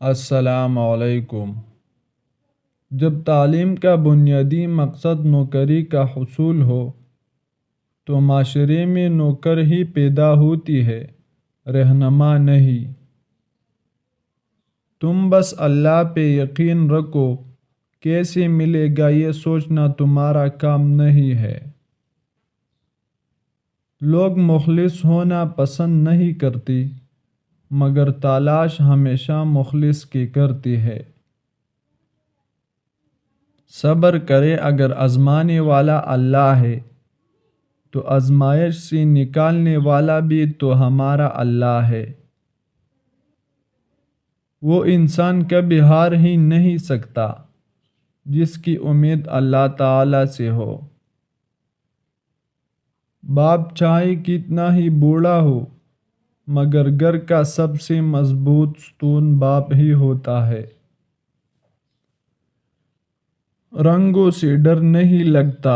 السلام علیکم۔ جب تعلیم کا بنیادی مقصد نوکری کا حصول ہو تو معاشرے میں نوکر ہی پیدا ہوتی ہے، رہنما نہیں۔ تم بس اللہ پہ یقین رکھو، کیسے ملے گا یہ سوچنا تمہارا کام نہیں ہے۔ لوگ مخلص ہونا پسند نہیں کرتے، مگر تلاش ہمیشہ مخلص کی کرتی ہے۔ صبر کرے اگر آزمانے والا اللہ ہے، تو آزمائش سے نکالنے والا بھی تو ہمارا اللہ ہے۔ وہ انسان کبھی ہار ہی نہیں سکتا جس کی امید اللہ تعالی سے ہو۔ باپ چاہے کتنا ہی بوڑھا ہو، مگر گھر کا سب سے مضبوط ستون باپ ہی ہوتا ہے۔ رنگوں سے ڈر نہیں لگتا،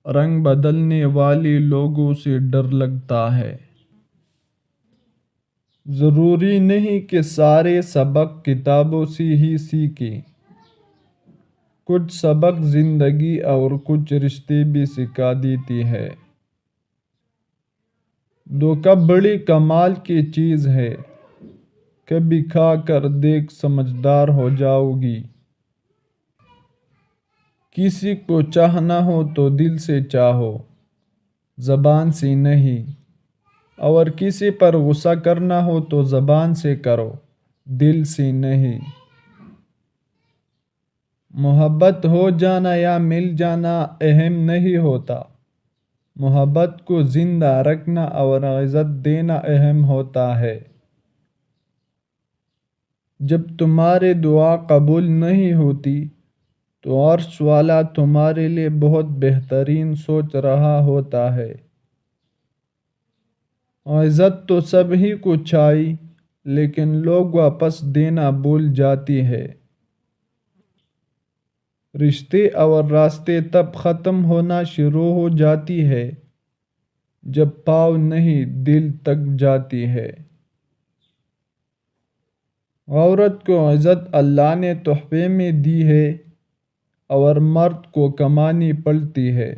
رنگ بدلنے والے لوگوں سے ڈر لگتا ہے۔ ضروری نہیں کہ سارے سبق کتابوں سے ہی سیکھیں، کچھ سبق زندگی اور کچھ رشتے بھی سکھا دیتی ہے۔ دھوکہ بڑی کمال کی چیز ہے، کبھی کھا کر دیکھ سمجھدار ہو جاؤ گی۔ کسی کو چاہنا ہو تو دل سے چاہو، زبان سے نہیں، اور کسی پر غصہ کرنا ہو تو زبان سے کرو، دل سے نہیں۔ محبت ہو جانا یا مل جانا اہم نہیں ہوتا، محبت کو زندہ رکھنا اور عزت دینا اہم ہوتا ہے۔ جب تمہاری دعا قبول نہیں ہوتی تو عرش والا تمہارے لیے بہت بہترین سوچ رہا ہوتا ہے۔ عزت تو سب ہی کو چاہیے، لیکن لوگ واپس دینا بھول جاتی ہے۔ رشتے اور راستے تب ختم ہونا شروع ہو جاتی ہے جب پاؤں نہیں دل تک جاتی ہے۔ عورت کو عزت اللہ نے تحفے میں دی ہے، اور مرد کو کمانی پڑتی ہے۔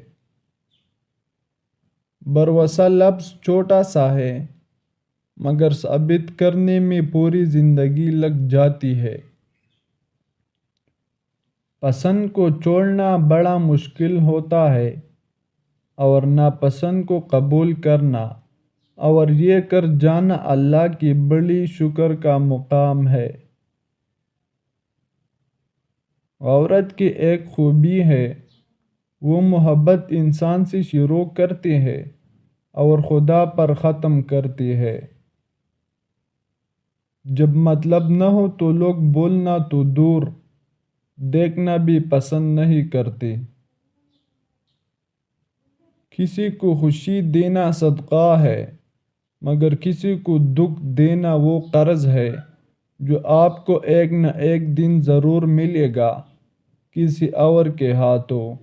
بھروسہ لفظ چھوٹا سا ہے، مگر ثابت کرنے میں پوری زندگی لگ جاتی ہے۔ پسند کو چھوڑنا بڑا مشکل ہوتا ہے، اور ناپسند کو قبول کرنا اور یہ کر جانا اللہ کی بڑی شکر کا مقام ہے۔ عورت کی ایک خوبی ہے، وہ محبت انسان سے شروع کرتی ہے اور خدا پر ختم کرتی ہے۔ جب مطلب نہ ہو تو لوگ بولنا تو دور، دیکھنا بھی پسند نہیں کرتے۔ کسی کو خوشی دینا صدقہ ہے، مگر کسی کو دکھ دینا وہ قرض ہے جو آپ کو ایک نہ ایک دن ضرور ملے گا کسی اور کے ہاتھوں۔